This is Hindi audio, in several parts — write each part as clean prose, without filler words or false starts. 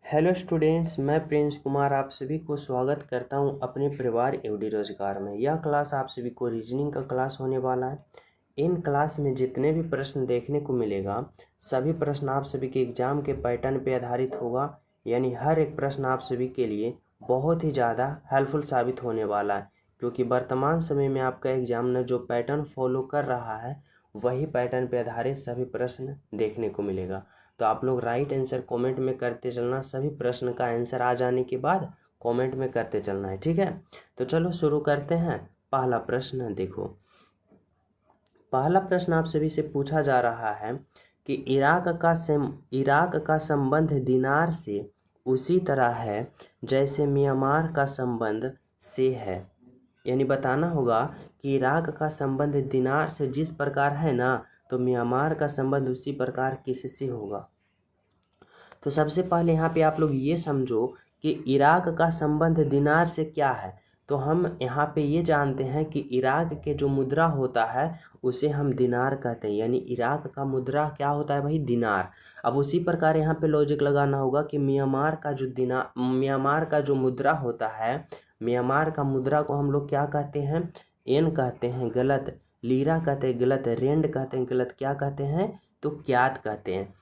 हेलो स्टूडेंट्स, मैं प्रिंस कुमार आप सभी को स्वागत करता हूं अपने परिवार एवडी रोजगार में। यह क्लास आप सभी को रीजनिंग का क्लास होने वाला है। इन क्लास में जितने भी प्रश्न देखने को मिलेगा सभी प्रश्न आप सभी के एग्जाम के पैटर्न पे आधारित होगा। यानी हर एक प्रश्न आप सभी के लिए बहुत ही ज़्यादा हेल्पफुल साबित होने वाला है, क्योंकि वर्तमान समय में आपका एग्जामिनर जो पैटर्न फॉलो कर रहा है वही पैटर्न पे आधारित सभी प्रश्न देखने को मिलेगा। तो आप लोग राइट आंसर कमेंट में करते चलना। सभी प्रश्न का आंसर आ जाने के बाद कमेंट में करते चलना है, ठीक है। तो चलो शुरू करते हैं। पहला प्रश्न देखो, पहला प्रश्न आप सभी से पूछा जा रहा है कि इराक का संबंध दिनार से उसी तरह है जैसे म्यांमार का संबंध से है। यानी बताना होगा कि इराक का संबंध दिनार से जिस प्रकार है ना, तो म्यांमार का संबंध उसी प्रकार किससे होगा। तो सबसे पहले यहाँ पे आप लोग ये समझो कि इराक का संबंध दिनार से क्या है। तो हम यहाँ पे ये जानते हैं कि इराक के जो मुद्रा होता है उसे हम दिनार कहते हैं। यानी इराक का मुद्रा क्या होता है भाई, दिनार। अब उसी प्रकार यहाँ पे लॉजिक लगाना होगा कि म्यांमार का जो मुद्रा होता है, म्यांमार का मुद्रा को हम लोग क्या कहते हैं, एन कहते हैं गलत, लीरा कहते हैं गलत, रेंड कहते हैं गलत, क्या कहते हैं तो क्यात कहते हैं।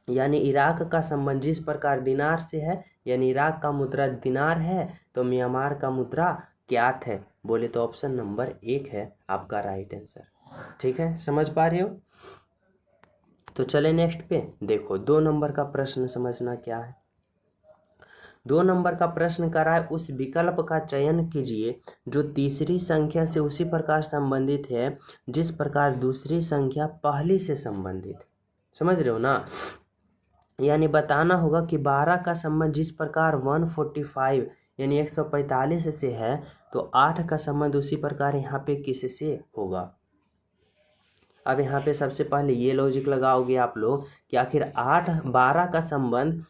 यानी इराक का संबंध जिस प्रकार दिनार से है, यानी इराक का मुद्रा दिनार है तो म्यांमार का मुद्रा क्यात है। बोले तो ऑप्शन नंबर 1 है आपका राइट आंसर। ठीक है, समझ पा रहे हो। तो चले नेक्स्ट पे देखो, 2 नंबर का प्रश्न समझना क्या है। 2 नंबर का प्रश्न करा है, उस विकल्प का चयन कीजिए जो तीसरी संख्या से उसी प्रकार संबंधित है जिस प्रकार दूसरी संख्या पहली से संबंधित। समझ रहे हो ना। यानी बताना होगा कि 12 का संबंध जिस प्रकार 145 यानी 145 से है, तो 8 का संबंध उसी प्रकार यहाँ पे किससे होगा। अब यहाँ पे सबसे पहले ये लॉजिक लगाओगे आप लोग कि आखिर 12 का संबंध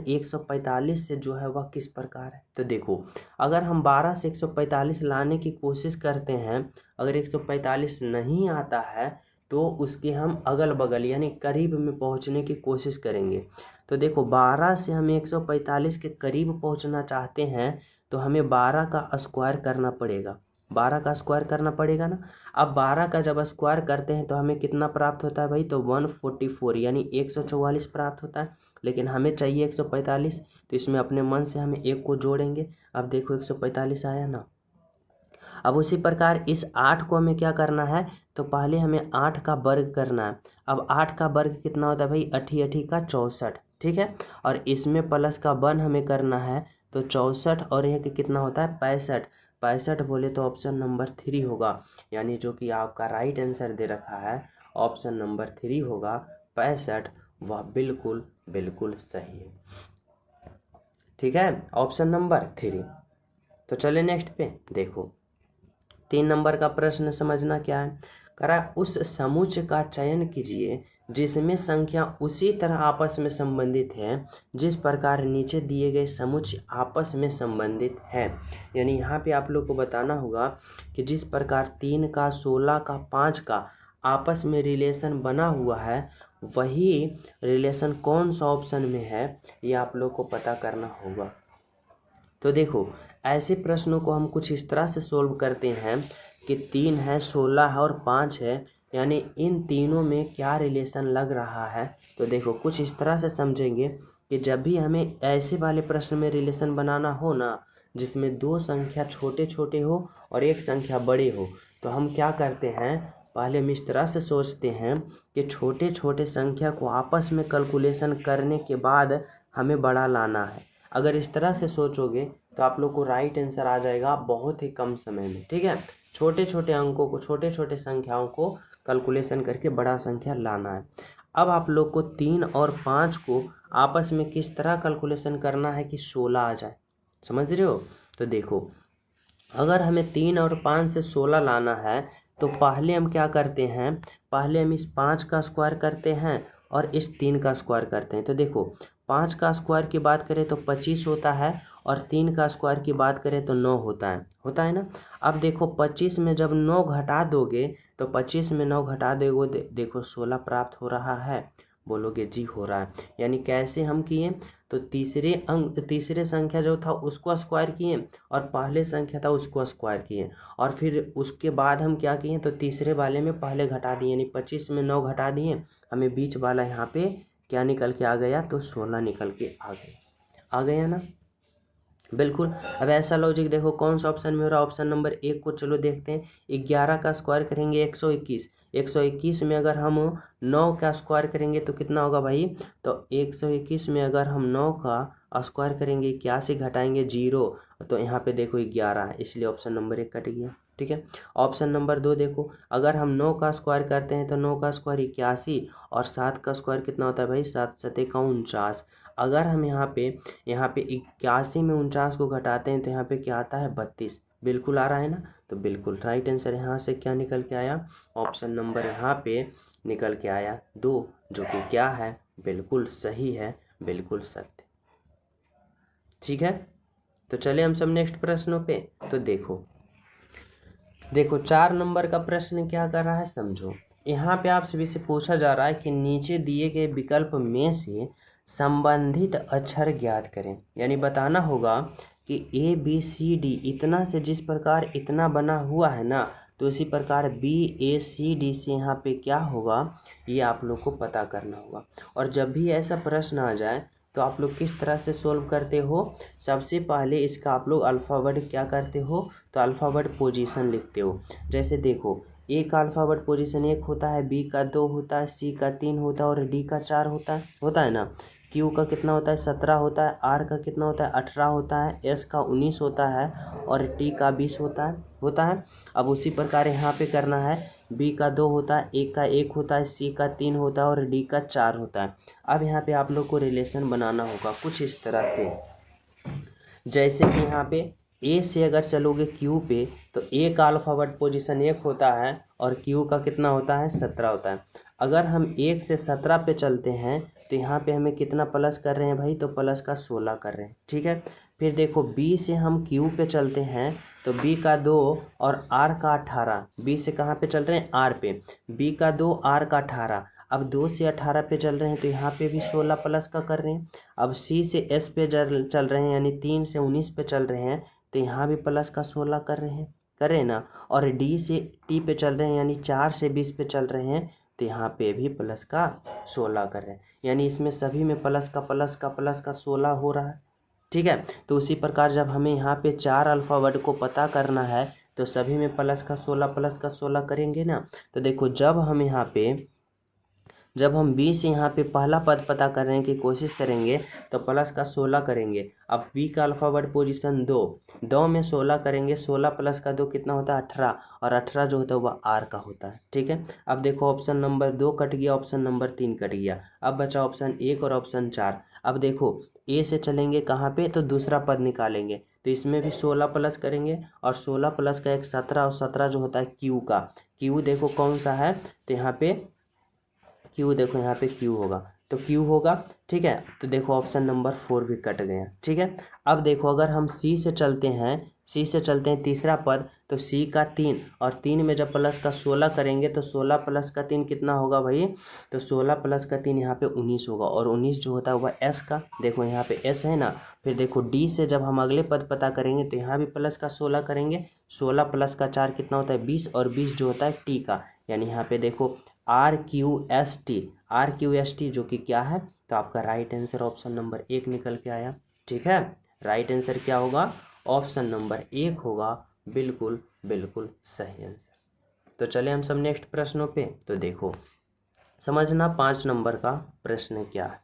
145 से जो है वह किस प्रकार है। तो देखो, अगर हम 12 से 145 लाने की कोशिश करते हैं, अगर 145 नहीं आता है तो उसके हम अगल बगल यानी करीब में पहुंचने की कोशिश करेंगे। तो देखो, 12 से हम 145 के करीब पहुंचना चाहते हैं तो हमें 12 का स्क्वायर करना पड़ेगा। 12 का स्क्वायर करना पड़ेगा ना। अब 12 का जब स्क्वायर करते हैं तो हमें कितना प्राप्त होता है भाई, तो 144 यानी 144 प्राप्त होता है। लेकिन हमें चाहिए 145, तो इसमें अपने मन से हमें 1 को जोड़ेंगे। अब देखो 145 आया ना। अब उसी प्रकार इस 8 को हमें क्या करना है, तो पहले हमें 8 का वर्ग करना है। अब 8 का वर्ग कितना होता है भाई, 8 8 का 64, ठीक है। और इसमें प्लस का 1 हमें करना है, तो 64 और यह कितना होता है 65। 65 बोले तो ऑप्शन नंबर 3 होगा। यानी जो कि आपका राइट आंसर दे रखा है ऑप्शन नंबर 3 होगा 65। वह बिल्कुल बिल्कुल सही है। ठीक है, ऑप्शन नंबर 3। तो चले नेक्स्ट पे देखो, 3 नंबर का प्रश्न समझना क्या है। करा, उस समुच्चय का चयन कीजिए जिसमें संख्या उसी तरह आपस में संबंधित है जिस प्रकार नीचे दिए गए समुच्चय आपस में संबंधित है। यानी यहाँ पे आप लोग को बताना होगा कि जिस प्रकार 3 का 16 का 5 का आपस में रिलेशन बना हुआ है, वही रिलेशन कौन सा ऑप्शन में है ये आप लोग को पता करना होगा। तो देखो, ऐसे प्रश्नों को हम कुछ इस तरह से सोल्व करते हैं कि 3 है, 16 है और 5 है, यानी इन तीनों में क्या रिलेशन लग रहा है। तो देखो, कुछ इस तरह से समझेंगे कि जब भी हमें ऐसे वाले प्रश्न में रिलेशन बनाना हो ना, जिसमें 2 संख्या छोटे छोटे हो और 1 संख्या बड़े हो, तो हम क्या करते हैं, पहले हम इस तरह से सोचते हैं कि छोटे छोटे संख्या को आपस में कैलकुलेशन करने के बाद हमें बड़ा लाना है। अगर इस तरह से सोचोगे तो आप लोग को राइट आंसर आ जाएगा बहुत ही कम समय में। ठीक है, छोटे छोटे अंकों को, छोटे छोटे संख्याओं को कैलकुलेशन करके बड़ा संख्या लाना है। अब आप लोग को 3 और 5 को आपस में किस तरह कैलकुलेशन करना है कि 16 आ जाए। समझ रहे हो। तो देखो, अगर हमें 3 और 5 से 16 लाना है तो पहले हम क्या करते हैं, पहले हम इस 5 का स्क्वायर करते हैं और इस 3 का स्क्वायर करते हैं। तो देखो, 5 का स्क्वायर की बात करें तो 25 होता है और 3 का स्क्वायर की बात करें तो 9 होता है ना। अब देखो, 25 में जब 9 घटा दोगे तो 25 में 9 घटा दोगे देखो 16 प्राप्त हो रहा है। बोलोगे जी हो रहा है। यानी कैसे हम किए, तो तीसरे संख्या जो था उसको स्क्वायर किए और पहले संख्या था उसको स्क्वायर किए, और फिर उसके बाद हम क्या किए, तो तीसरे वाले में पहले घटा दिए, यानी 25 में 9 घटा दिए, हमें बीच वाला यहाँ पे क्या निकल के आ गया, तो 16 निकल के आ गया ना। बिल्कुल। अब ऐसा लॉजिक देखो कौन सा ऑप्शन में हो रहा है, ऑप्शन नंबर 1 को चलो देखते हैं। 11 का स्क्वायर करेंगे 121, 121 में अगर हम 9 का स्क्वायर करेंगे तो कितना होगा भाई, तो 121 में अगर हम 9 का स्क्वायर करेंगे 81 घटाएंगे 0, तो यहाँ पे देखो 11 है, इसलिए ऑप्शन नंबर 1 कट गया। ठीक है। ऑप्शन नंबर 2 देखो, अगर हम 9 का स्क्वायर करते हैं तो 9 का स्क्वायर 81 और 7 का स्क्वायर कितना होता है भाई, 7 7 का 49। अगर हम यहाँ पे 81 में 49 को घटाते हैं तो यहाँ पे क्या आता है, 32। बिल्कुल आ रहा है ना, तो बिल्कुल राइट आंसर यहाँ से क्या निकल के आया, ऑप्शन नंबर यहाँ पे निकल के आया 2, जो कि क्या है, बिल्कुल सही है, बिल्कुल सत्य। ठीक है। तो चले हम सब नेक्स्ट प्रश्नों पे। तो देखो 4 नंबर का प्रश्न क्या कर रहा है, समझो। यहाँ पे आप सभी से पूछा जा रहा है कि नीचे दिए गए विकल्प में से संबंधित अक्षर ज्ञात करें। यानी बताना होगा कि ABCD इतना से जिस प्रकार इतना बना हुआ है ना, तो इसी प्रकार BACD से यहाँ पे क्या होगा, ये आप लोग को पता करना होगा। और जब भी ऐसा प्रश्न आ जाए तो आप लोग किस तरह से सोल्व करते हो, सबसे पहले इसका आप लोग अल्फ़ाबेट क्या करते हो, तो अल्फ़ाबेट पोजीशन लिखते हो। जैसे देखो A का अल्फ़ाबेट पोजीशन 1 होता है, B का 2 होता है, C का 3 होता है और D का 4 होता है ना। Q का कितना होता है, 17 होता है, R का कितना होता है, 18 होता है, S का 19 होता है और T का 20 होता है। अब उसी प्रकार यहाँ पे करना है, B का 2 होता है, A का 1 होता है, C का 3 होता है और D का 4 होता है। अब यहाँ पे आप लोग को रिलेशन बनाना होगा कुछ इस तरह से, जैसे कि यहाँ पे A से अगर चलोगे Q पे, तो A का अल्फ़ाबेट पोजीशन 1 होता है और Q का कितना होता है, 17 होता है। अगर हम 1 से 17 पे चलते हैं तो यहाँ पे हमें कितना प्लस कर रहे हैं भाई, तो प्लस का 16 कर रहे हैं। ठीक है। फिर देखो B से हम Q पे चलते हैं, तो B का 2 और R का 18। B से कहाँ पे चल रहे हैं, R पे, B का 2 R का 18। अब 2 से 18 पे चल रहे हैं तो यहाँ पे भी 16 प्लस का कर रहे हैं। अब C से S पे चल रहे हैं, यानी 3 से 19 पे चल रहे हैं, तो यहाँ भी प्लस का 16 कर रहे हैं ना। और D से T पे चल रहे हैं, यानी 4 से 20 पे चल रहे हैं, तो यहाँ पे भी प्लस का 16 कर रहे हैं। यानी इसमें सभी में प्लस का 16 हो रहा है। ठीक है। तो उसी प्रकार जब हमें यहाँ पे 4 अल्फ़ाबेट को पता करना है तो सभी में प्लस का 16 करेंगे ना। तो देखो जब हम B से यहाँ पे पहला पद पता करने की कोशिश करेंगे तो प्लस का 16 करेंगे। अब B का अल्फ़ाबेट पोजीशन 2 में 16 करेंगे, 16 प्लस का 2 कितना होता है, 18, और 18 जो होता है वह R का होता है। ठीक है। अब देखो ऑप्शन नंबर 2 कट गया, ऑप्शन नंबर 3 कट गया, अब बचा ऑप्शन 1 और ऑप्शन 4। अब देखो A से चलेंगे कहाँ पे, तो दूसरा पद निकालेंगे, तो इसमें भी 16 प्लस करेंगे और 16 प्लस का 17 और 17 जो होता है Q का। Q देखो कौन सा है, तो यहाँ पे Q देखो, यहाँ पे Q होगा, तो Q होगा। ठीक है। तो देखो ऑप्शन नंबर 4 भी कट गया। ठीक है। अब देखो अगर हम C से चलते हैं तीसरा पद, तो C का 3 और 3 में जब प्लस का 16 करेंगे तो 16 प्लस का 3 कितना होगा भाई, तो 16 प्लस का 3 यहाँ पे 19 होगा, और 19 जो होता है वह S का, देखो यहाँ पे S है ना। फिर देखो D से जब हम अगले पद पता करेंगे तो यहाँ भी प्लस का 16 करेंगे, 16 प्लस का 4 कितना होता है, 20, और 20 जो होता है T का, यानी यहाँ पे देखो RQST जो कि क्या है, तो आपका राइट आंसर ऑप्शन नंबर 1 निकल के आया। ठीक है। राइट आंसर क्या होगा, ऑप्शन नंबर 1 होगा, बिल्कुल बिल्कुल सही आंसर। तो चले हम सब नेक्स्ट प्रश्नों पे। तो देखो समझना 5 नंबर का प्रश्न क्या है।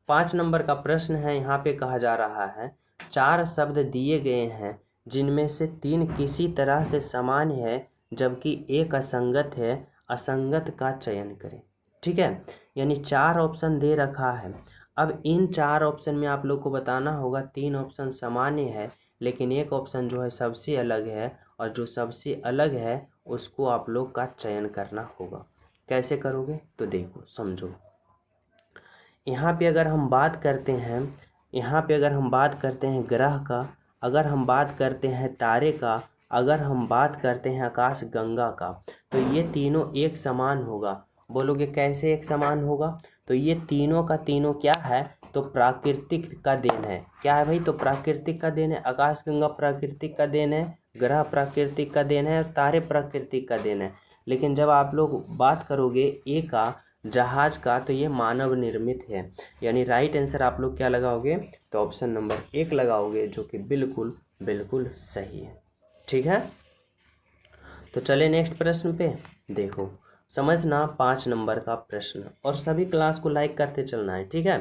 5 नंबर का प्रश्न है, यहाँ पे कहा जा रहा है 4 शब्द दिए गए हैं जिनमें से 3 किसी तरह से समान है जबकि एक असंगत है, असंगत का चयन करें। ठीक है। यानी 4 ऑप्शन दे रखा है। अब इन 4 ऑप्शन में आप लोग को बताना होगा 3 ऑप्शन सामान्य है लेकिन एक ऑप्शन जो है सबसे अलग है, और जो सबसे अलग है उसको आप लोग का चयन करना होगा। कैसे करोगे, तो देखो समझो। यहाँ पे अगर हम बात करते हैं ग्रह का, अगर हम बात करते हैं तारे का, अगर हम बात करते हैं आकाश गंगा का, तो ये तीनों एक समान होगा। बोलोगे कैसे एक समान होगा, तो ये तीनों का तीनों क्या है, तो प्राकृतिक का देन है। क्या है भाई, तो प्राकृतिक का देन है। आकाशगंगा प्राकृतिक का देन है, ग्रह प्राकृतिक का देन है और तारे प्राकृतिक का देन है। लेकिन जब आप लोग बात करोगे ए का, जहाज का, तो ये मानव निर्मित है। यानी राइट आंसर आप लोग क्या लगाओगे, तो ऑप्शन नंबर 1 लगाओगे, जो कि बिल्कुल बिल्कुल सही है। ठीक है, तो चले नेक्स्ट प्रश्न पे। देखो समझना 5 नंबर का प्रश्न, और सभी क्लास को लाइक करते चलना है। ठीक है,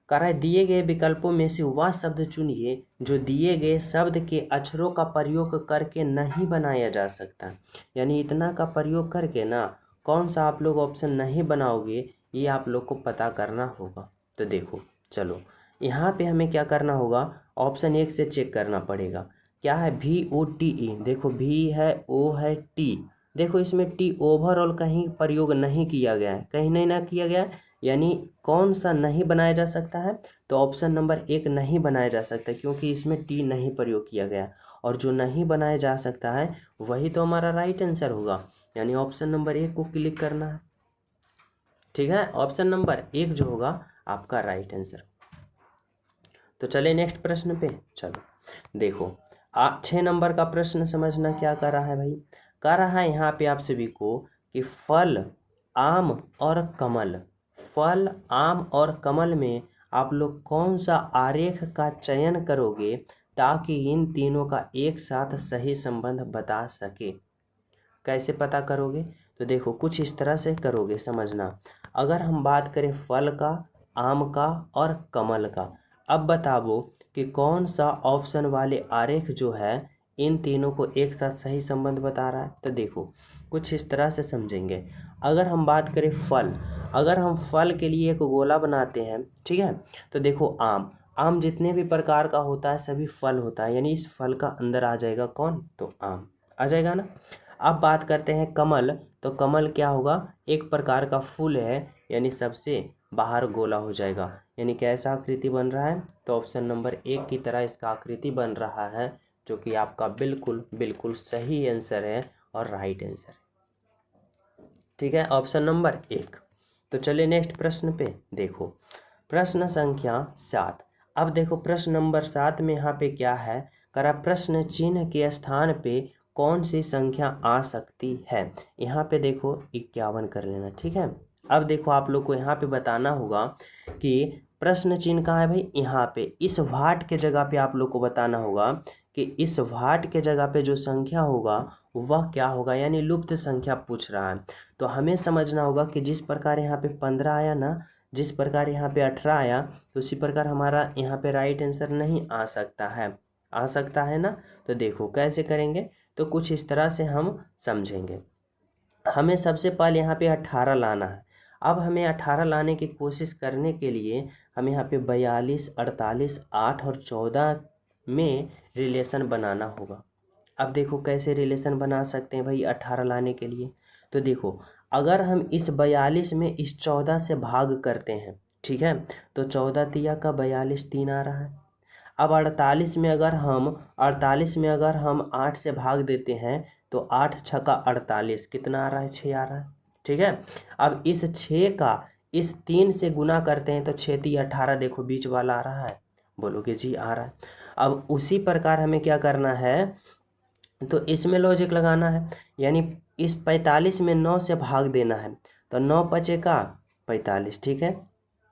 कह रहा है दिए गए विकल्पों में से वह शब्द चुनिए जो दिए गए शब्द के अक्षरों का प्रयोग करके नहीं बनाया जा सकता। यानी इतना का प्रयोग करके ना कौन सा आप लोग ऑप्शन नहीं बनाओगे, ये आप लोग को पता करना होगा। तो देखो चलो यहाँ पे हमें क्या करना होगा, ऑप्शन 1 से चेक करना पड़ेगा। क्या है, VOTE, देखो भी है, O है, T, देखो इसमें T ओवरऑल कहीं प्रयोग नहीं किया गया है, कहीं नहीं ना किया गया है। यानी कौन सा नहीं बनाया जा सकता है, तो ऑप्शन नंबर 1 नहीं बनाया जा सकता, क्योंकि इसमें टी नहीं प्रयोग किया गया, और जो नहीं बनाया जा सकता है वही तो हमारा राइट आंसर होगा। यानी ऑप्शन नंबर 1 को क्लिक करना है। ठीक है, ऑप्शन नंबर 1 जो होगा आपका राइट आंसर। तो चले नेक्स्ट प्रश्न पे। चलो देखो 6 नंबर का प्रश्न समझना क्या कर रहा है भाई, कह रहा है यहाँ पे आप सभी को कि फल, आम और कमल, फल, आम और कमल में आप लोग कौन सा आरेख का चयन करोगे ताकि इन तीनों का एक साथ सही संबंध बता सके। कैसे पता करोगे, तो देखो कुछ इस तरह से करोगे, समझना। अगर हम बात करें फल का, आम का और कमल का, अब बताओ कि कौन सा ऑप्शन वाले आरेख जो है इन तीनों को एक साथ सही संबंध बता रहा है। तो देखो कुछ इस तरह से समझेंगे। अगर हम बात करें फल, अगर हम फल के लिए एक गोला बनाते हैं, ठीक है, तो देखो आम, आम जितने भी प्रकार का होता है सभी फल होता है, यानी इस फल का अंदर आ जाएगा कौन, तो आम आ जाएगा ना। अब बात करते हैं कमल, तो कमल क्या होगा, एक प्रकार का फूल है, यानी सबसे बाहर गोला हो जाएगा। यानी कैसा आकृति बन रहा है, तो ऑप्शन नंबर 1 की तरह इसका आकृति बन रहा है, जो कि आपका बिल्कुल बिल्कुल सही आंसर है और राइट आंसर है। ठीक है, ऑप्शन नंबर 1। तो चलिए नेक्स्ट प्रश्न पे। देखो प्रश्न संख्या 7। अब देखो प्रश्न नंबर 7 में यहाँ पे क्या है, करा प्रश्न चिन्ह के स्थान पे कौन सी संख्या आ सकती है। यहाँ पे देखो 51 कर लेना। ठीक है, अब देखो आप लोग को यहाँ पे बताना होगा कि प्रश्न चिन्ह कहाँ है भाई, यहाँ पे इस वाट के जगह पे आप लोग को बताना होगा कि इस वाट के जगह पे जो संख्या होगा वह क्या होगा, यानी लुप्त संख्या पूछ रहा है। तो हमें समझना होगा कि जिस प्रकार यहाँ पे 15 आया ना, जिस प्रकार यहाँ पे 18 आया, तो उसी प्रकार हमारा यहाँ पे राइट आंसर नहीं आ सकता है, आ सकता है ना। तो देखो कैसे करेंगे, तो कुछ इस तरह से हम समझेंगे। हमें सबसे पहले यहाँ पे 18 लाना है। अब हमें 18 लाने की कोशिश करने के लिए हमें यहाँ पे 42, 48, 8 और 14 में रिलेशन बनाना होगा। अब देखो कैसे रिलेशन बना सकते हैं भाई 18 लाने के लिए। तो देखो अगर हम इस 42 में इस 14 से भाग करते हैं, ठीक है, तो 14 तिया का 42 3 आ रहा है। अब 48 में अगर हम 8 से भाग देते हैं तो 8 छक्का 48 कितना आ रहा है, 6 आ रहा है। ठीक है, अब इस 6 का इस 3 से गुना करते हैं तो 6 3 18, देखो बीच वाला आ रहा है, बोलोगे जी आ रहा है। अब उसी प्रकार हमें क्या करना है, तो इसमें लॉजिक लगाना है, यानी इस 45 में 9 से भाग देना है, तो 9 5 का 45, ठीक है,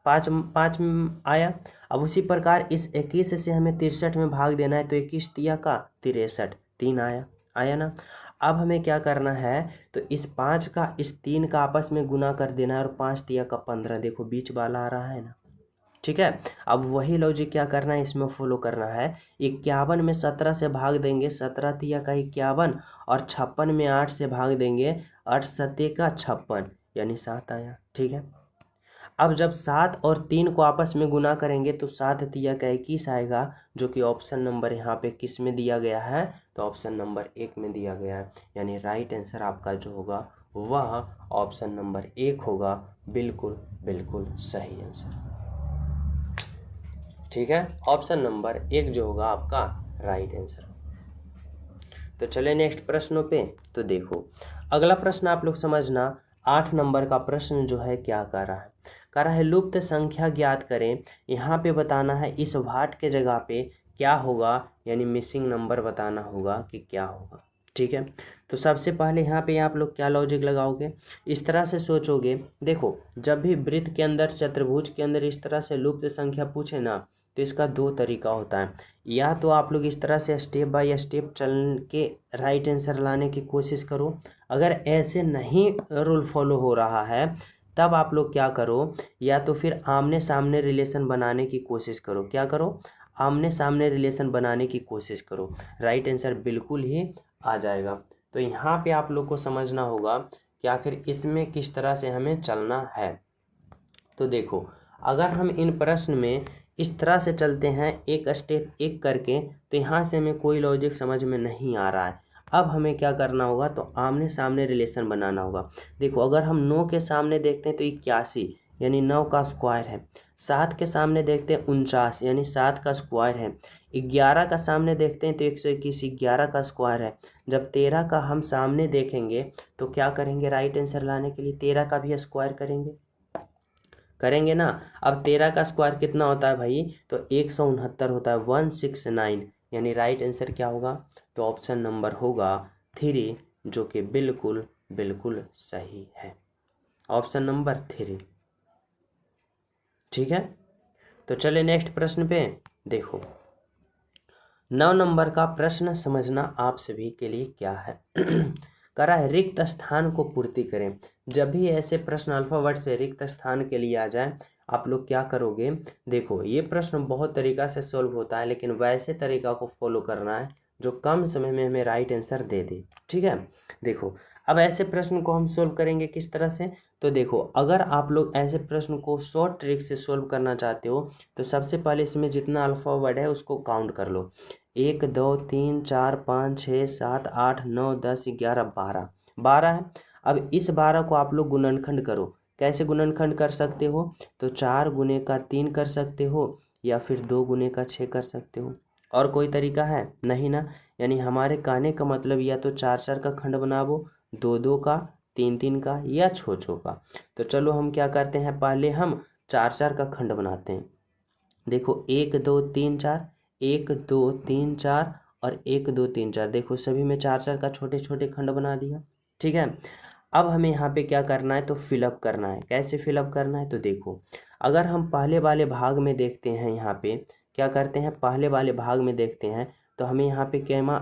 5 आया। अब उसी प्रकार इस 21 से हमें 63 में भाग देना है, तो 21 तिया का 63, 3 आया ना। अब हमें क्या करना है, तो इस 5 का इस 3 का आपस में गुना कर देना है, और 5 तिया का 15, देखो बीच वाला आ रहा है ना। ठीक है, अब वही लॉजिक क्या करना है, इसमें फॉलो करना है। 51 में 17 से भाग देंगे, 17 तिया का 51, और 56 में 8 से भाग देंगे, 8 सत्ते का 56, यानी 7 आया। ठीक है, अब जब 7 और 3 को आपस में गुना करेंगे तो 7 तिया का 21 आएगा, जो कि ऑप्शन नंबर यहाँ पे किस में दिया गया है, तो ऑप्शन नंबर 1 में दिया गया है। यानी राइट आंसर आपका जो होगा वह ऑप्शन नंबर 1 होगा, बिल्कुल बिल्कुल सही आंसर। ठीक है, ऑप्शन नंबर 1 जो होगा आपका राइट आंसर। तो चले नेक्स्ट प्रश्नों पे। तो देखो अगला प्रश्न आप लोग समझना, 8 नंबर का प्रश्न जो है क्या कर रहा है, कह रहा है लुप्त संख्या ज्ञात करें। यहाँ पे बताना है इस वाट के जगह पे क्या होगा, यानी मिसिंग नंबर बताना होगा कि क्या होगा। ठीक है, तो सबसे पहले यहाँ पे आप लोग क्या लॉजिक लगाओगे, इस तरह से सोचोगे। देखो, जब भी वृत्त के अंदर, चतुर्भुज के अंदर इस तरह से लुप्त संख्या पूछे ना, तो इसका दो तरीका होता है। या तो आप लोग इस तरह से स्टेप बाय स्टेप चल के राइट आंसर लाने की कोशिश करो। अगर ऐसे नहीं रूल फॉलो हो रहा है तब आप लोग क्या करो, या तो फिर आमने सामने रिलेशन बनाने की कोशिश करो। क्या करो, आमने सामने रिलेशन बनाने की कोशिश करो, राइट आंसर बिल्कुल ही आ जाएगा। तो यहाँ पे आप लोग को समझना होगा कि आखिर इसमें किस तरह से हमें चलना है। तो देखो, अगर हम इन प्रश्न में इस तरह से चलते हैं एक स्टेप एक करके, तो यहाँ से हमें कोई लॉजिक समझ में नहीं आ रहा है। अब हमें क्या करना होगा, तो आमने सामने रिलेशन बनाना होगा। देखो, अगर हम 9 के सामने देखते हैं तो 81 यानी 9 का स्क्वायर है। 7 के सामने देखते हैं 49 यानी 7 का स्क्वायर है। 11 का सामने देखते हैं तो 121 11 का स्क्वायर है। जब 13 का हम सामने देखेंगे तो क्या करेंगे, राइट आंसर लाने के लिए 13 का भी स्क्वायर करेंगे ना। अब 13 का स्क्वायर कितना होता है भाई, तो 169 होता है, 169, यानी राइट आंसर क्या होगा, तो ऑप्शन नंबर होगा 3, जो कि बिल्कुल बिल्कुल सही है, ऑप्शन नंबर 3। ठीक है, तो चले नेक्स्ट प्रश्न पे। देखो, 9 नंबर का प्रश्न समझना आप सभी के लिए क्या है। करा है रिक्त स्थान को पूर्ति करें। जब भी ऐसे प्रश्न अल्फाबेट से रिक्त स्थान के लिए आ जाए, आप लोग क्या करोगे। देखो, ये प्रश्न बहुत तरीका से सॉल्व होता है, लेकिन वैसे तरीका को फॉलो करना है जो कम समय में हमें राइट आंसर दे दे। ठीक है, देखो, अब ऐसे प्रश्न को हम सोल्व करेंगे किस तरह से। तो देखो, अगर आप लोग ऐसे प्रश्न को शॉर्ट ट्रिक से सोल्व करना चाहते हो, तो सबसे पहले इसमें जितना अल्फाबेट है उसको काउंट कर लो। 1 2 3 4 5 6 7 8 9 10 11 12 है। अब इस 12 को आप लोग गुणनखंड करो। कैसे गुणनखंड कर सकते हो, तो 4 गुने का 3 कर सकते हो, या फिर 2 गुने का 6 कर सकते हो। और कोई तरीका है नहीं ना, यानी हमारे कहने का मतलब या तो 4 4 का खंड बनावो, 2 2 का, 3 3 का, या छो छो का। तो चलो हम क्या करते हैं, पहले हम 4 4 का खंड बनाते हैं। देखो, 1 2 3 4, 1 2 3 4 और 1 2 3 4। देखो, सभी में 4 4 का छोटे छोटे खंड बना दिया। ठीक है, अब हमें यहाँ पे क्या करना है, तो फिलअप करना है। कैसे फिलअप करना है, तो देखो, अगर हम पहले वाले भाग में देखते हैं, यहाँ पे क्या करते हैं, पहले वाले भाग में देखते हैं, तो हमें यहाँ पे कैमा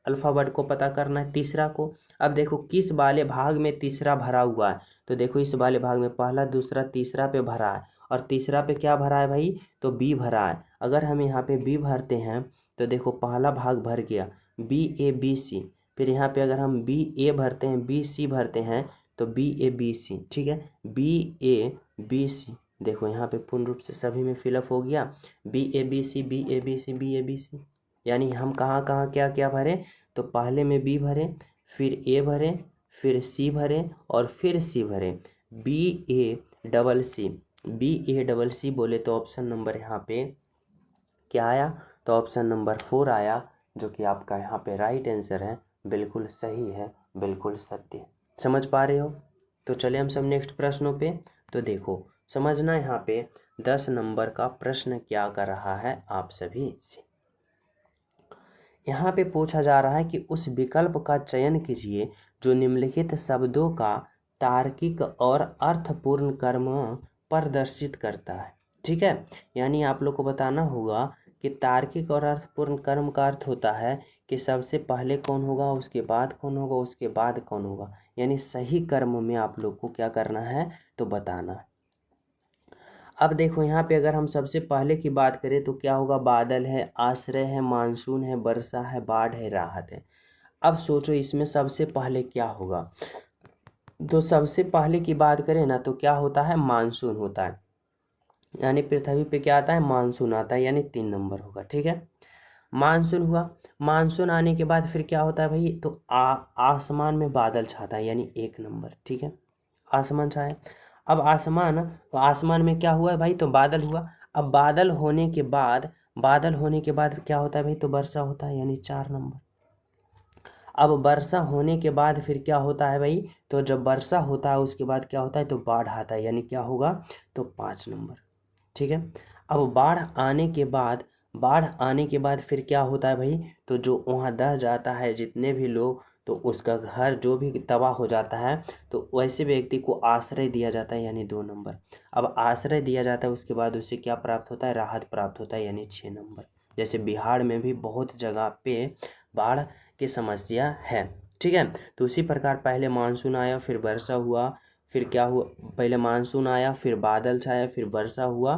अल्फ़ाबेट को पता करना है, तीसरा को। अब देखो, किस वाले भाग में तीसरा भरा हुआ है, तो देखो इस वाले भाग में पहला दूसरा तीसरा पे भरा है, और तीसरा पे क्या भरा है भाई, तो बी भरा है। अगर हम यहाँ पे बी भरते हैं, तो देखो पहला भाग भर गया, बी ए बी सी। फिर यहाँ पे अगर हम बी ए भरते हैं, बी सी भरते हैं, तो बी ए बी सी। ठीक है, बी ए बी सी। देखो यहाँ पे पूर्ण रूप से सभी में फिलअप हो गया, B A B C B A B C B A B C. यानी हम कहाँ कहाँ क्या क्या भरे, तो पहले में बी भरे, फिर ए भरे, फिर सी भरे, और फिर सी भरे। B A double C, B A double C बोले तो ऑप्शन नंबर यहाँ पे क्या आया, तो ऑप्शन नंबर 4 आया, जो कि आपका यहाँ पे राइट आंसर है, बिल्कुल सही है, बिल्कुल सत्य। समझ पा रहे हो। तो चले हम सब नेक्स्ट प्रश्नों पे। तो देखो, समझना यहाँ पे 10 नंबर का प्रश्न क्या कर रहा है आप सभी से। यहाँ पे पूछा जा रहा है कि उस विकल्प का चयन कीजिए जो निम्नलिखित शब्दों का तार्किक और अर्थपूर्ण कर्म प्रदर्शित करता है। ठीक है, यानी आप लोग को बताना होगा कि तार्किक और अर्थपूर्ण कर्म का अर्थ होता है कि सबसे पहले कौन होगा, उसके बाद कौन होगा, उसके बाद कौन होगा, यानी सही कर्म में आप लोग को क्या करना है, तो बताना है। अब देखो, यहाँ पे अगर हम सबसे पहले की बात करें तो क्या होगा, बादल है, आश्रय है, मानसून है, वर्षा है, बाढ़ है, राहत है। अब सोचो इसमें सबसे पहले क्या होगा, तो सबसे पहले की बात करें ना, तो क्या होता है, मानसून होता है, यानी पृथ्वी पे क्या आता है, मानसून आता है, यानी 3 नंबर होगा। ठीक है, मानसून हुआ। मानसून आने के बाद फिर क्या होता है भाई, तो आसमान में बादल छाता है, यानी 1 नंबर। ठीक है, आसमान छाया। अब आसमान में क्या हुआ है भाई, तो बादल हुआ। अब बादल होने के बाद क्या होता है भाई, तो वर्षा होता है, यानी 4 नंबर। अब वर्षा होने के बाद फिर क्या होता है भाई, तो जब वर्षा होता है उसके बाद क्या होता है, तो बाढ़ आता है, यानी क्या होगा, तो 5 नंबर। ठीक है। अब बाढ़ आने के बाद फिर क्या होता है भाई, तो जो वहाँ दह जाता है जितने भी लोग, तो उसका घर जो भी तबाह हो जाता है, तो वैसे व्यक्ति को आश्रय दिया जाता है, यानी 2 नंबर। अब आश्रय दिया जाता है उसके बाद उसे क्या प्राप्त होता है, राहत प्राप्त होता है, यानी 6 नंबर। जैसे बिहार में भी बहुत जगह पे बाढ़ की समस्या है। ठीक है। तो उसी प्रकार पहले मानसून आया, फिर वर्षा हुआ, फिर क्या हुआ, पहले मानसून आया, फिर बादल छाया, फिर वर्षा हुआ,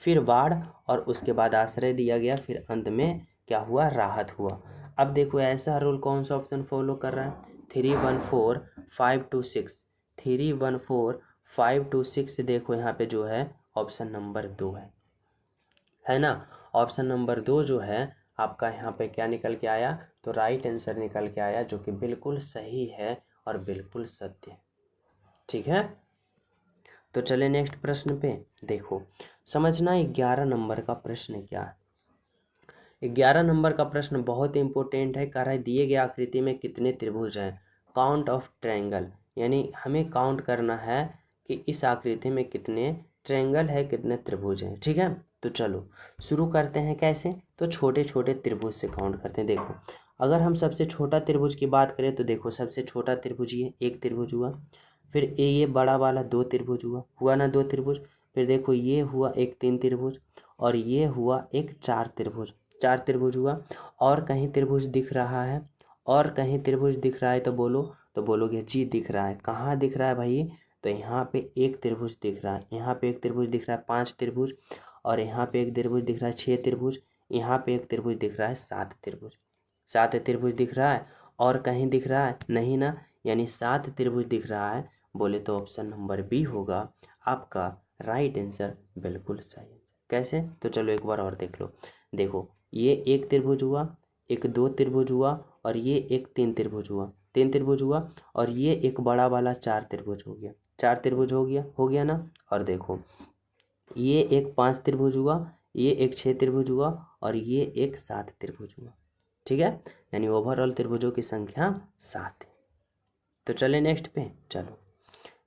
फिर बाढ़, और उसके बाद आश्रय दिया गया, फिर अंत में क्या हुआ, राहत हुआ। अब देखो ऐसा रूल कौन सा ऑप्शन फॉलो कर रहा है, 314 526, 314 526। देखो यहाँ पे जो है ऑप्शन नंबर 2 है ना। ऑप्शन नंबर 2 जो है आपका यहाँ पे क्या निकल के आया, तो राइट आंसर निकल के आया, जो कि बिल्कुल सही है और बिल्कुल सत्य है। ठीक है। तो चले नेक्स्ट प्रश्न पे। देखो समझना 11 नंबर का प्रश्न क्या है। 11 नंबर का प्रश्न बहुत इंपॉर्टेंट है। कह रहा है दिए गए आकृति में कितने त्रिभुज हैं, काउंट ऑफ ट्रायंगल, यानी हमें काउंट करना है कि इस आकृति में कितने ट्रायंगल है, कितने त्रिभुज हैं। ठीक है। तो चलो शुरू करते हैं। कैसे, तो छोटे छोटे त्रिभुज से काउंट करते हैं। देखो अगर हम सबसे छोटा त्रिभुज की बात करें तो देखो सबसे छोटा त्रिभुज ये एक त्रिभुज हुआ, फिर ये बड़ा वाला 2 त्रिभुज हुआ ना 2 त्रिभुज, फिर देखो ये हुआ एक 3 त्रिभुज, और ये हुआ एक 4 त्रिभुज, 4 त्रिभुज हुआ। और कहीं त्रिभुज दिख रहा है, और कहीं त्रिभुज दिख रहा है तो बोलो, तो बोलोगे जी दिख रहा है। कहाँ दिख रहा है भाई, तो यहाँ पे एक त्रिभुज दिख रहा है, यहाँ पे एक त्रिभुज दिख रहा है 5 त्रिभुज, और यहाँ पे एक त्रिभुज दिख रहा है 6 त्रिभुज, यहाँ पे एक त्रिभुज दिख रहा है 7 त्रिभुज, 7 त्रिभुज दिख रहा है। और कहीं दिख रहा है नहीं ना, यानी 7 त्रिभुज दिख रहा है, बोले तो ऑप्शन नंबर बी होगा आपका राइट आंसर, बिल्कुल सही। कैसे, तो चलो एक बार और देख लो। देखो ये एक त्रिभुज हुआ, एक 2 त्रिभुज हुआ, और ये एक 3 त्रिभुज हुआ, 3 त्रिभुज हुआ, और ये एक बड़ा वाला 4 त्रिभुज हो गया, 4 त्रिभुज हो गया ना। और देखो ये एक 5 त्रिभुज हुआ, ये एक 6 त्रिभुज हुआ, और ये एक 7 त्रिभुज हुआ। ठीक है, यानी ओवरऑल त्रिभुजों की संख्या 7 है। तो चले नेक्स्ट पे। चलो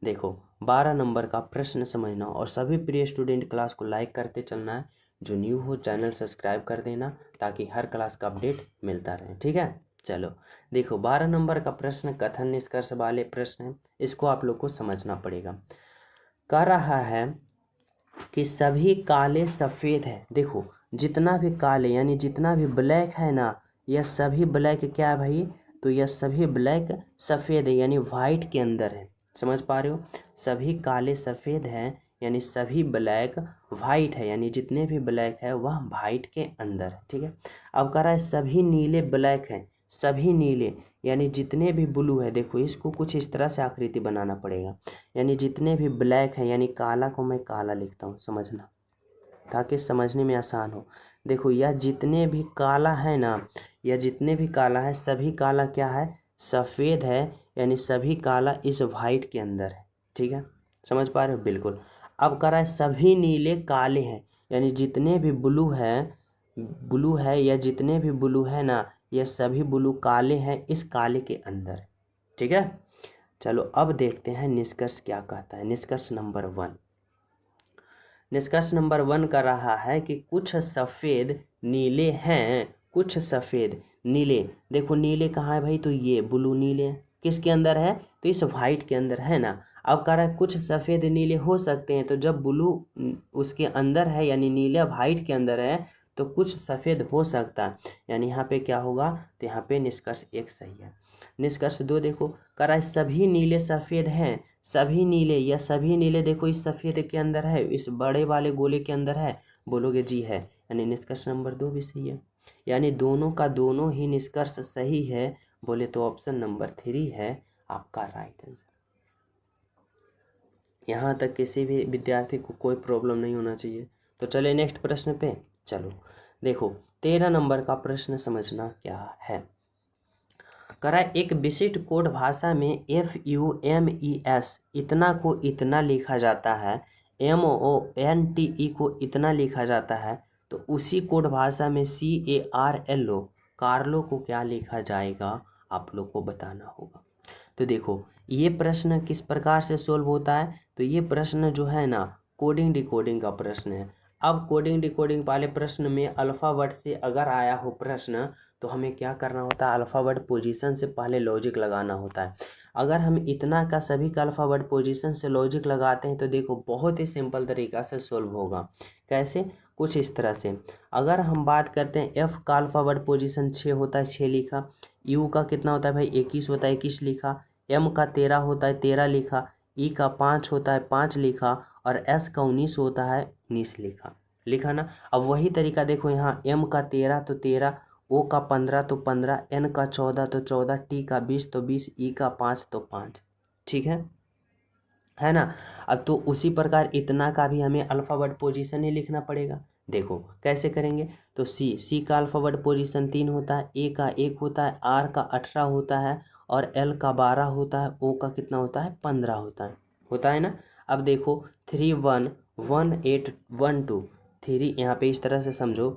देखो 12 नंबर का प्रश्न समझना, और सभी प्रिय स्टूडेंट क्लास को लाइक करते चलना है, जो न्यू हो चैनल सब्सक्राइब कर देना, ताकि हर क्लास का अपडेट मिलता रहे। ठीक है। चलो देखो 12 नंबर का प्रश्न कथन निष्कर्ष वाले प्रश्न है, इसको आप लोग को समझना पड़ेगा। कह रहा है कि सभी काले सफ़ेद है। देखो जितना भी काले यानी जितना भी ब्लैक है ना, यह सभी ब्लैक क्या है भाई, तो यह सभी ब्लैक सफ़ेद है, यानी वाइट के अंदर है। समझ पा रहे हो, सभी काले सफ़ेद हैं, यानी सभी ब्लैक वाइट है, यानी जितने भी ब्लैक है वह वाइट के अंदर है। ठीक है। अब कह रहा है सभी नीले ब्लैक हैं, सभी नीले यानी जितने भी ब्लू है। देखो इसको कुछ इस तरह से आकृति बनाना पड़ेगा, यानी जितने भी ब्लैक है, यानी काला को मैं काला लिखता हूँ, समझना ताकि समझने में आसान हो। देखो यह जितने भी काला है ना, यह जितने भी काला है, सभी काला क्या है, सफ़ेद है, यानी सभी काला इस वाइट के अंदर है। ठीक है, समझ पा रहे हो, बिल्कुल। अब कह रहा है सभी नीले काले हैं, यानी जितने भी ब्लू है या जितने भी ब्लू है ना, यह सभी ब्लू काले हैं इस काले के अंदर। ठीक है। चलो अब देखते हैं निष्कर्ष क्या कहता है। निष्कर्ष नंबर 1, निष्कर्ष नंबर 1 का रहा है कि कुछ सफ़ेद नीले हैं, कुछ सफ़ेद नीले। देखो नीले कहाँ है भाई, तो ये ब्लू नीले किसके अंदर है, तो इस वाइट के अंदर है ना। अब कह रहा है कुछ सफ़ेद नीले हो सकते हैं, तो जब ब्लू उसके अंदर है यानी नीला वाइट के अंदर है, तो कुछ सफ़ेद हो सकता है, यानी यहाँ पे क्या होगा, तो यहाँ पे निष्कर्ष 1 सही है। निष्कर्ष 2 देखो, कह रहा है सभी नीले सफ़ेद हैं, सभी नीले या सभी नीले देखो इस सफ़ेद के अंदर है, इस बड़े वाले गोले के अंदर है, बोलोगे जी है, यानी निष्कर्ष नंबर 2 भी सही है, यानी दोनों का दोनों ही निष्कर्ष सही है, बोले तो ऑप्शन नंबर 3 है आपका राइट आंसर। यहाँ तक किसी भी विद्यार्थी को कोई प्रॉब्लम नहीं होना चाहिए। तो चले नेक्स्ट प्रश्न पे। चलो देखो 13 नंबर का प्रश्न समझना क्या है। करा एक विशिष्ट कोड भाषा में FUMES इतना को इतना लिखा जाता है, MONTE को इतना लिखा जाता है, तो उसी कोड भाषा में CARLO कार्लो को क्या लिखा जाएगा, आप लोग को बताना होगा। तो देखो ये प्रश्न किस प्रकार से सोल्व होता है, तो ये प्रश्न जो है ना कोडिंग डिकोडिंग का प्रश्न है। अब कोडिंग डिकोडिंग वाले प्रश्न में अल्फ़ावर्ड से अगर आया हो प्रश्न तो हमें क्या करना होता है, अल्फ़ावर्ड पोजीशन से पहले लॉजिक लगाना होता है। अगर हम इतना का सभी का अल्फ़ावर्ड पोजीशन से लॉजिक लगाते हैं तो देखो बहुत ही सिंपल तरीक़ा से सोल्व होगा। कैसे, कुछ इस तरह से। अगर हम बात करते हैं एफ़ का अल्फ़ावर्ड पोजीशन 6 होता है, 6 लिखा। यू का कितना होता है भाई 21 होता है, 21 लिखा। एम का 13 होता है, 13 लिखा। ई का 5 होता है, 5 लिखा। और एस का 19 होता है, 19 लिखा ना। अब वही तरीका देखो यहाँ एम का 13 तो 13, ओ का 15 तो 15, एन का 14 तो 14, टी का 20 तो 20, ई का 5 तो 5। ठीक है ना। अब तो उसी प्रकार इतना का भी हमें अल्फ़ावर्ड पोजीशन ही लिखना पड़ेगा। देखो कैसे करेंगे, तो सी का अल्फ़ावर्ड पोजीशन 3 होता है, ए का 1 होता है, आर का 18 होता है, और एल का 12 होता है, ओ का कितना होता है 15 होता है ना। अब देखो 3 1 1 8 1 2 3, यहाँ पे इस तरह से समझो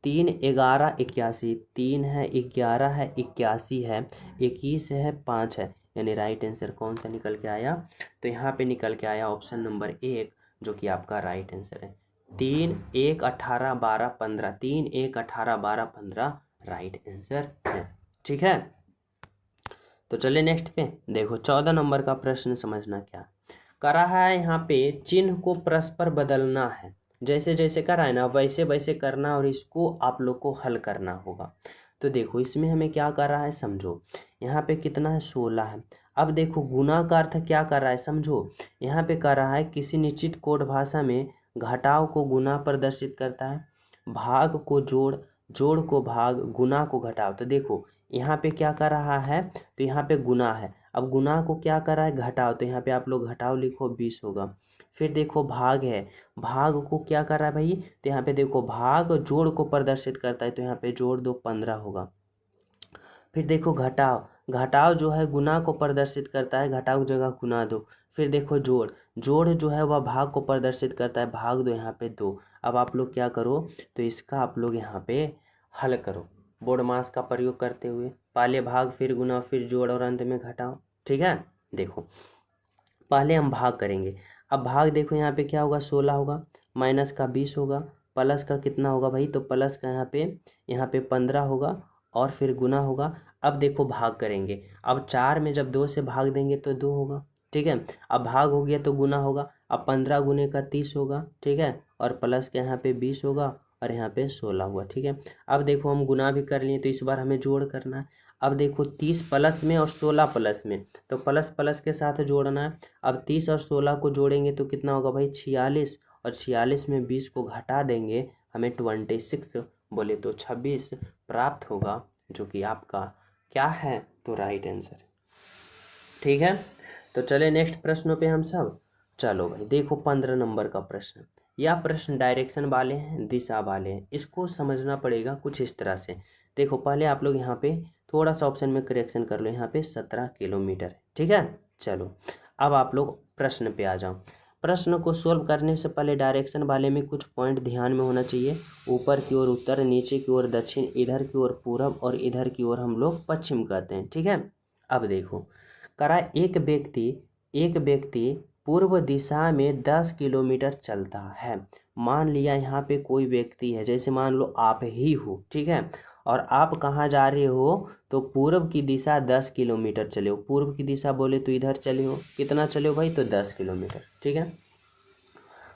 3 11 81, 3 है 11 है 81 है 21 है 5 है, यानी राइट आंसर कौन सा निकल के आया, तो यहाँ पे निकल के आया ऑप्शन नंबर 1 जो कि आपका राइट आंसर है। 3 1 18 12 15, 3 1 18 12 15 राइट आंसर है। ठीक है, तो चलिए नेक्स्ट पे देखो 14 नंबर का प्रश्न समझना क्या करा है। यहाँ पे चिन्ह को परस्पर बदलना है, जैसे जैसे करा है ना वैसे वैसे करना, और इसको आप लोग को हल करना होगा। तो देखो इसमें हमें क्या कर रहा है समझो, यहाँ पे कितना है 16 है। अब देखो गुणा का अर्थ क्या कर रहा है समझो, यहाँ पे कर रहा है किसी निश्चित कोड भाषा में घटाव को गुणा प्रदर्शित करता है, भाग को जोड़, जोड़ को भाग, गुणा को घटाव। तो देखो यहाँ पे क्या कर रहा है, तो यहाँ पे गुणा है। अब गुणा को क्या कर रहा है घटाव, तो यहाँ पे आप लोग घटाव लिखो 20 होगा। फिर देखो भाग है, भाग को क्या कर रहा है भाई, तो यहाँ पे देखो भाग जोड़ को प्रदर्शित करता है, तो यहाँ पे जोड़ दो 15 होगा। फिर देखो घटाव, घटाव जो है गुणा को प्रदर्शित करता है, घटाव की जगह गुणा दो। फिर देखो जोड़, जोड़ जो है वह भाग को प्रदर्शित करता है, भाग दो यहाँ पे 2। अब आप लोग क्या करो, तो इसका आप लोग यहाँ पे हल करो बोर्ड मास का प्रयोग करते हुए, पहले भाग फिर गुना फिर जोड़ और अंत में घटाओ। ठीक है, देखो पहले हम भाग करेंगे। अब भाग देखो यहाँ पे क्या होगा 16 होगा, माइनस का 20 होगा, प्लस का कितना होगा भाई, तो प्लस का यहाँ पे 15 होगा, और फिर गुना होगा। अब देखो भाग करेंगे, अब 4 में जब 2 से भाग देंगे तो 2 होगा। ठीक है, अब भाग हो गया तो गुना होगा, अब 15 गुने का 30 होगा। ठीक है, और प्लस के यहाँ पे 20 होगा, और यहाँ पे 16 हुआ। ठीक है, अब देखो हम गुना भी कर लिए, तो इस बार हमें जोड़ करना है। अब देखो 30 प्लस में और 16 प्लस में, तो प्लस प्लस के साथ जोड़ना है। अब 30 और 16 को जोड़ेंगे तो कितना होगा भाई 46, और 46 में 20 को घटा देंगे, हमें 26 बोले तो 26 प्राप्त होगा, जो कि आपका क्या है, तो राइट आंसर। ठीक है, तो चले नेक्स्ट प्रश्नों पे हम सब। चलो भाई देखो 15 नंबर का प्रश्न, यह प्रश्न डायरेक्शन वाले हैं, दिशा वाले हैं, इसको समझना पड़ेगा कुछ इस तरह से। देखो पहले आप लोग यहाँ पे थोड़ा सा ऑप्शन में करेक्शन कर लो, यहाँ पे 17 किलोमीटर है। ठीक है, चलो अब आप लोग प्रश्न पे आ जाओ। प्रश्न को सोल्व करने से पहले डायरेक्शन वाले में कुछ पॉइंट ध्यान में होना चाहिए। ऊपर की ओर उत्तर, नीचे की ओर दक्षिण, इधर की ओर पूरब, और इधर की ओर हम लोग पश्चिम कहते हैं। ठीक है, अब देखो करा एक व्यक्ति पूर्व दिशा में 10 किलोमीटर चलता है। मान लिया यहाँ पे कोई व्यक्ति है, जैसे मान लो आप ही हो। ठीक है, और आप कहाँ जा रहे हो, तो पूर्व की दिशा 10 किलोमीटर चले हो। पूर्व की दिशा बोले तो इधर चले हो, कितना चले हो भाई, तो 10 किलोमीटर। ठीक है,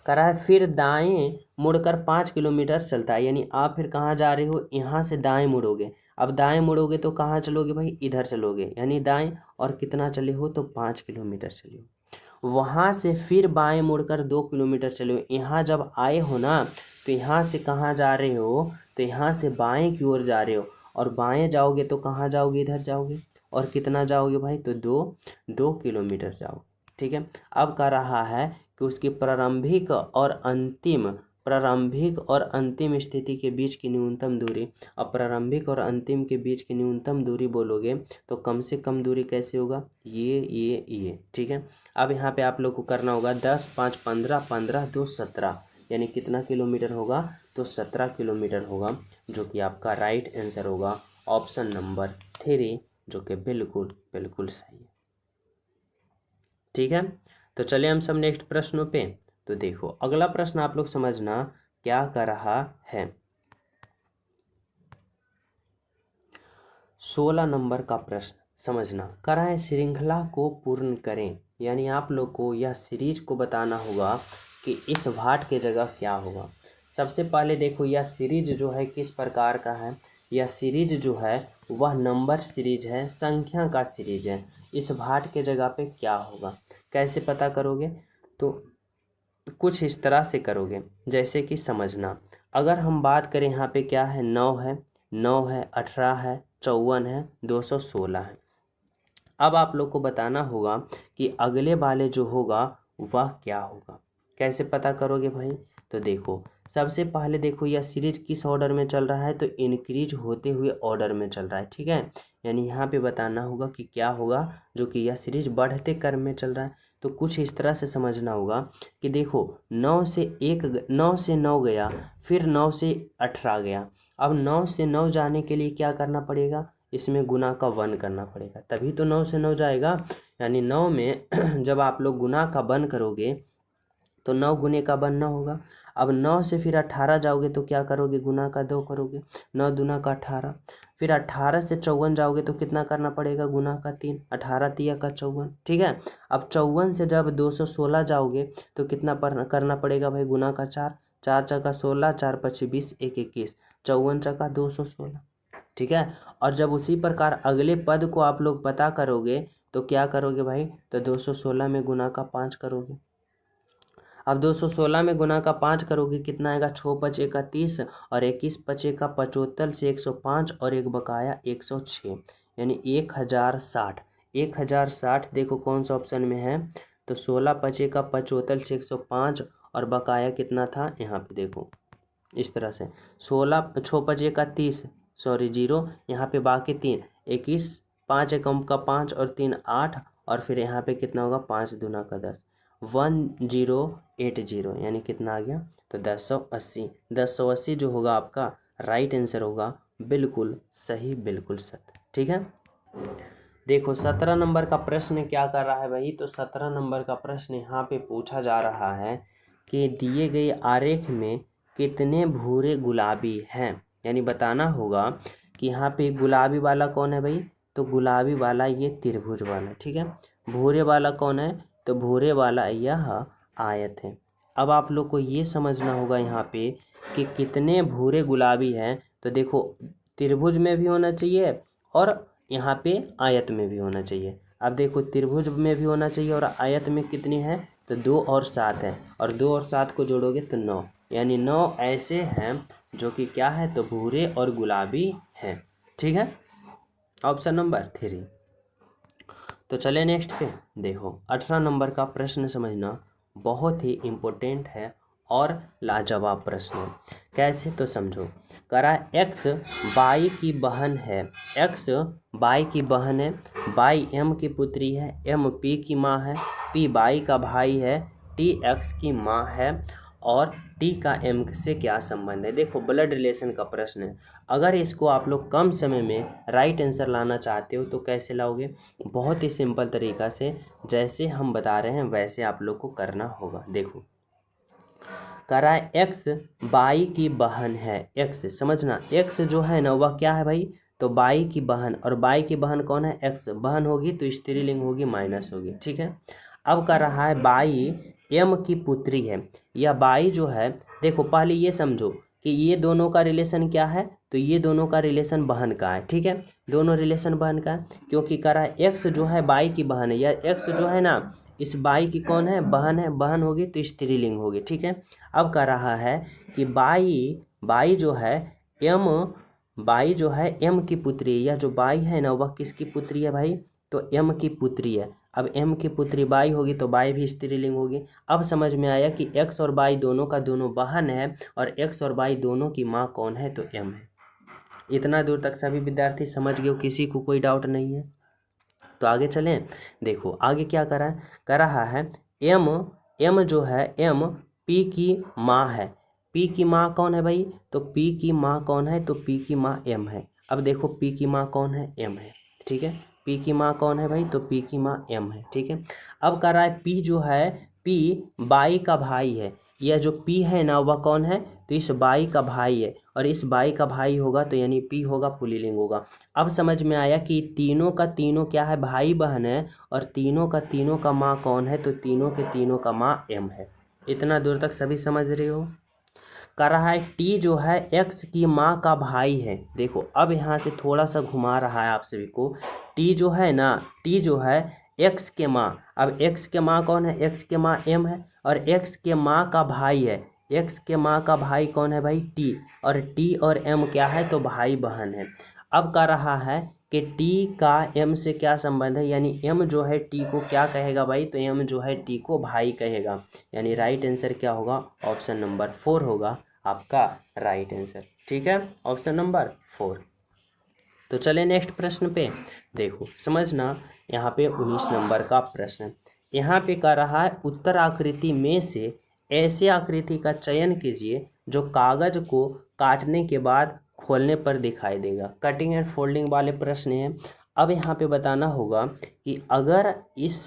करा है फिर दाएं मुड़कर 5 किलोमीटर चलता है, यानी आप फिर कहाँ जा रहे हो, यहाँ से दाएं मुड़ोगे। अब दाएं मुड़ोगे तो कहाँ चलोगे भाई, इधर चलोगे, यानी दाएं, और कितना चले हो, तो 5 किलोमीटर चले हो। वहाँ से फिर बाएं मुड़कर 2 किलोमीटर चले हो। यहाँ जब आए हो ना, तो यहाँ से कहाँ जा रहे हो, तो यहाँ से बाएं की ओर जा रहे हो, और बाएं जाओगे तो कहाँ जाओगे, इधर जाओगे, और कितना जाओगे भाई, तो 2 किलोमीटर जाओगे। ठीक है, अब कह रहा है कि उसकी प्रारंभिक और अंतिम स्थिति के बीच की न्यूनतम दूरी। अब प्रारंभिक और अंतिम के बीच की न्यूनतम दूरी बोलोगे तो कम से कम दूरी कैसे होगा, ये। ठीक है, अब यहाँ पे आप लोग को करना होगा 10 5 15 15 2 17, यानी कितना किलोमीटर होगा, तो 17 किलोमीटर होगा, जो कि आपका राइट आंसर होगा ऑप्शन नंबर 3 जो कि बिल्कुल बिल्कुल सही है। ठीक है, तो चलिए हम सब नेक्स्ट प्रश्नों पे। तो देखो अगला प्रश्न आप लोग समझना क्या कर रहा है। 16 नंबर का प्रश्न समझना, कराएं श्रृंखला को पूर्ण करें। यानी आप लोग को यह सीरीज को बताना होगा कि इस भाट के जगह क्या होगा। सबसे पहले देखो यह सीरीज जो है किस प्रकार का है। यह सीरीज जो है वह नंबर सीरीज है, संख्या का सीरीज है। इस भाट के जगह पे क्या होगा, कैसे पता करोगे? तो कुछ इस तरह से करोगे, जैसे कि समझना, अगर हम बात करें यहाँ पे क्या है, 9 है, 9 है, 18 है, 54 है, 216 है। अब आप लोग को बताना होगा कि अगले वाले जो होगा वह क्या होगा। कैसे पता करोगे भाई? तो देखो सबसे पहले देखो यह सीरीज किस ऑर्डर में चल रहा है, तो इंक्रीज होते हुए ऑर्डर में चल रहा है। ठीक है, यानी यहाँ पे बताना होगा कि क्या होगा, जो कि यह सीरीज बढ़ते क्रम में चल रहा है। तो कुछ इस तरह से समझना होगा कि देखो 9 से 9 गया, फिर 9 से 18 गया। अब 9 से 9 जाने के लिए क्या करना पड़ेगा, इसमें गुना का 1 करना पड़ेगा, तभी तो 9 से 9 जाएगा। यानी 9 में जब आप लोग गुना का 1 करोगे तो 9 गुने का 1 9 होगा। अब 9 से फिर 18 जाओगे तो क्या करोगे, गुना का 2 करोगे, 9 दूना का 18। फिर 18 से 54 जाओगे तो कितना करना पड़ेगा, गुना का 3, 18 तिया का 54। ठीक है, अब 54 से जब 216 जाओगे तो कितना करना पड़ेगा भाई, गुना का 4, 4 चौका 16, 4 पच्चीस 20, 1 21, 54 चौका 216। ठीक है, और जब उसी प्रकार अगले पद को आप लोग पता करोगे तो क्या करोगे भाई, तो 216 में गुना का 5 करोगे। अब 216 में गुना का 5 करोगे कितना आएगा, 6 पचे का 30 और 21 पचे का 75 से 105 और एक बकाया 106, यानी 1060। 1060 देखो कौन सा ऑप्शन में है, तो 16 पचे का 75 से 105 और बकाया कितना था, यहाँ पे देखो इस तरह से 16 6 पचे का 30, सॉरी 0, यहाँ पे बाकी 3, 21, 5 एकम का 5 और 3 8, और फिर यहाँ पे कितना होगा, 5 दूना का 10, 1080, यानी कितना आ गया, तो 1080। 1080 जो होगा आपका राइट आंसर होगा, बिल्कुल सही, बिल्कुल सत्य। ठीक है, देखो 17 नंबर का प्रश्न क्या कर रहा है भाई, तो 17 नंबर का प्रश्न यहाँ पे पूछा जा रहा है कि दिए गए आरेख में कितने भूरे गुलाबी हैं। यानी बताना होगा कि यहाँ पे गुलाबी वाला कौन है भाई, तो गुलाबी वाला ये त्रिभुज वाला। ठीक है, भूरे वाला कौन है, तो भूरे वाला यह आयत है। अब आप लोग को ये समझना होगा यहाँ पे कि कितने भूरे गुलाबी हैं। तो देखो त्रिभुज में भी होना चाहिए और यहाँ पे आयत में भी होना चाहिए। अब देखो त्रिभुज में भी होना चाहिए और आयत में कितनी है, तो 2 और 7 है, और 2 और 7 को जोड़ोगे तो 9, यानी 9 ऐसे हैं जो कि क्या है, तो भूरे और गुलाबी हैं। ठीक है, ऑप्शन नंबर 3। तो चले नेक्स्ट पे। देखो 18 नंबर का प्रश्न समझना, बहुत ही इम्पोर्टेंट है और लाजवाब प्रश्न है। कैसे, तो समझो, करा एक्स बाई की बहन है, एक्स बाई की बहन है, बाई एम की पुत्री है, एम पी की माँ है, पी बाई का भाई है, टी एक्स की माँ है, और टी का एम से क्या संबंध है। देखो ब्लड रिलेशन का प्रश्न है। अगर इसको आप लोग कम समय में राइट आंसर लाना चाहते हो तो कैसे लाओगे, बहुत ही सिंपल तरीका से, जैसे हम बता रहे हैं वैसे आप लोग को करना होगा। देखो करा एक्स बाई की बहन है, एक्स समझना, एक्स जो है ना वह क्या है भाई, तो बाई की बहन, और बाई की बहन कौन है, एक्स, बहन होगी तो स्त्रीलिंग होगी, माइनस होगी। ठीक है, अब कर रहा है बाई एम की पुत्री है, या बाई जो है, देखो पहले ये समझो कि ये दोनों का रिलेशन क्या है, तो ये दोनों का रिलेशन बहन का है। ठीक है, दोनों रिलेशन बहन का है, क्योंकि कह रहा है एक्स जो है बाई की बहन है, या एक्स जो है ना इस बाई की कौन है, बहन है, बहन होगी तो स्त्रीलिंग होगी। ठीक है, अब कह रहा है कि बाई जो है एम, बाई जो है एम की पुत्री है, या जो बाई है ना वह किसकी पुत्री है भाई, तो एम की पुत्री है। अब एम की पुत्री बाई होगी तो बाई भी स्त्रीलिंग होगी। अब समझ में आया कि एक्स और बाई दोनों का दोनों बहन है, और एक्स और बाई दोनों की माँ कौन है, तो एम है। इतना दूर तक सभी विद्यार्थी समझ गए, किसी को कोई डाउट नहीं है। तो आगे चलें। देखो आगे क्या कर रहा है, एम जो है, एम पी की माँ है, पी की माँ कौन है भाई, तो पी की माँ कौन है, तो पी की माँ एम है। अब देखो पी की माँ कौन है, एम है। ठीक है। पी की माँ कौन है भाई, तो पी की माँ एम है, ठीक है। अब कह रहा है पी जो है, पी बाई का भाई है, यह जो पी है ना वह कौन है, तो इस बाई का भाई है, और इस बाई का भाई होगा तो यानी पी होगा, पुल्लिंग होगा। अब समझ में आया कि तीनों का तीनों क्या है, भाई बहन है, और तीनों का तीनों का माँ कौन है, तो तीनों के तीनों का माँ एम है। इतना दूर तक सभी समझ रहे हो। कर रहा है टी जो है एक्स की माँ का भाई है। देखो अब यहाँ से थोड़ा सा घुमा रहा है आप सभी को। टी जो है ना, टी जो है एक्स के माँ, अब एक्स के माँ कौन है, एक्स के माँ एम है, और एक्स के माँ का भाई है, एक्स के माँ का भाई कौन है भाई, टी, और टी और एम क्या है, तो भाई बहन है। अब कह रहा है कि टी का एम से क्या संबंध है, यानी एम जो है टी को क्या कहेगा भाई, तो एम जो है टी को भाई कहेगा, यानी राइट आंसर क्या होगा, ऑप्शन नंबर 4 होगा आपका राइट आंसर, ठीक है, ऑप्शन नंबर 4। तो चले नेक्स्ट प्रश्न पे। देखो समझना, यहाँ पे 19 नंबर का प्रश्न, यहाँ पे कह रहा है उत्तर आकृति में से ऐसे आकृति का चयन कीजिए जो कागज को काटने के बाद खोलने पर दिखाई देगा। कटिंग एंड फोल्डिंग वाले प्रश्न हैं। अब यहाँ पे बताना होगा कि अगर इस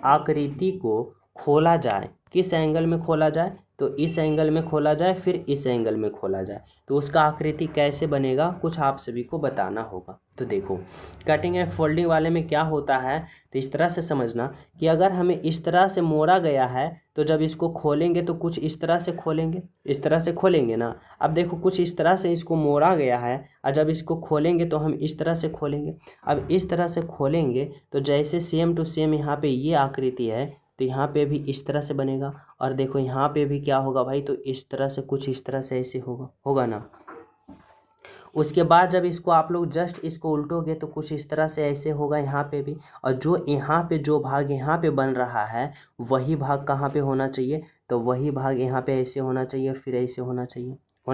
आकृति को खोला जाए, किस एंगल में खोला जाए, तो इस एंगल में खोला जाए, फिर इस एंगल में खोला जाए, तो उसका आकृति कैसे बनेगा, कुछ आप सभी को बताना होगा। तो देखो कटिंग एंड फोल्डिंग वाले में क्या होता है, तो इस तरह से समझना कि अगर हमें इस तरह से मोड़ा गया है, तो जब इसको खोलेंगे तो कुछ इस तरह से खोलेंगे, इस तरह से खोलेंगे ना। अब देखो कुछ इस तरह से इसको मोड़ा गया है, और जब इसको खोलेंगे तो हम इस तरह से खोलेंगे। अब इस तरह से खोलेंगे तो जैसे सेम टू सेम यहाँ पे ये आकृति है, तो यहाँ पे भी इस तरह से बनेगा, और देखो यहाँ पे भी क्या होगा भाई, तो इस तरह से, कुछ इस तरह से ऐसे होगा ना। उसके बाद जब इसको आप लोग जस्ट इसको उल्टोगे तो कुछ इस तरह से ऐसे होगा यहाँ पे भी, और जो यहाँ पे जो भाग यहाँ पे बन रहा है वही भाग कहाँ पे होना चाहिए, तो वही भाग यहाँ पे ऐसे होना चाहिए, फिर ऐसे होना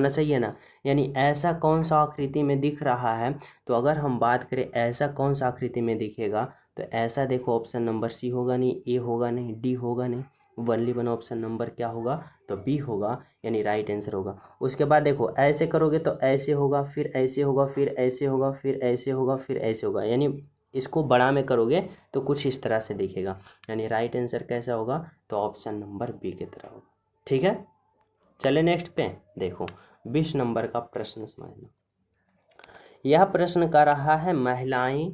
चाहिए ना। यानी ऐसा कौन सा आकृति में दिख रहा है, तो अगर हम बात करें ऐसा कौन सा आकृति में दिखेगा, तो ऐसा देखो ऑप्शन नंबर सी होगा नहीं, ए होगा नहीं, डी होगा नहीं, वनली वन ऑप्शन नंबर क्या होगा, तो बी होगा, यानी राइट आंसर होगा। उसके बाद देखो ऐसे करोगे तो ऐसे होगा, फिर ऐसे होगा, फिर ऐसे होगा, फिर ऐसे होगा, फिर ऐसे होगा, यानी इसको बड़ा में करोगे तो कुछ इस तरह से दिखेगा, यानी राइट आंसर कैसा होगा, तो ऑप्शन नंबर बी की तरह होगा, ठीक है। चले नेक्स्ट पे। देखो 20 नंबर का प्रश्न समझना। यह प्रश्न कर रहा है महिलाएं,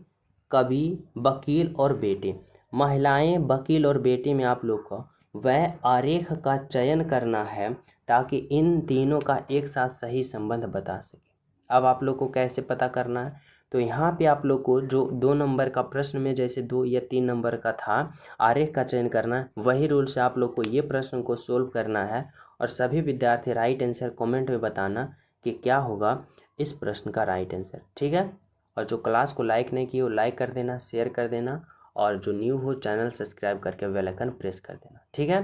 कवि, वकील और बेटे। महिलाएं, वकील और बेटे में आप लोग को वह आरेख का चयन करना है ताकि इन तीनों का एक साथ सही संबंध बता सके। अब आप लोग को कैसे पता करना है, तो यहाँ पे आप लोग को जो 2 नंबर का प्रश्न में जैसे 2 या 3 नंबर का था आरेख का चयन करना है, वही रूल से आप लोग को ये प्रश्न को सोल्व करना है, और सभी विद्यार्थी राइट आंसर कमेंट में बताना कि क्या होगा इस प्रश्न का राइट आंसर, ठीक है। और जो क्लास को लाइक नहीं किए वो लाइक कर देना, शेयर कर देना, और जो न्यू हो चैनल सब्सक्राइब करके बेल आइकन प्रेस कर देना, ठीक है।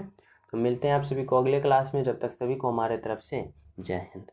तो मिलते हैं आप सभी को अगले क्लास में, जब तक सभी को हमारे तरफ से जय हिंद।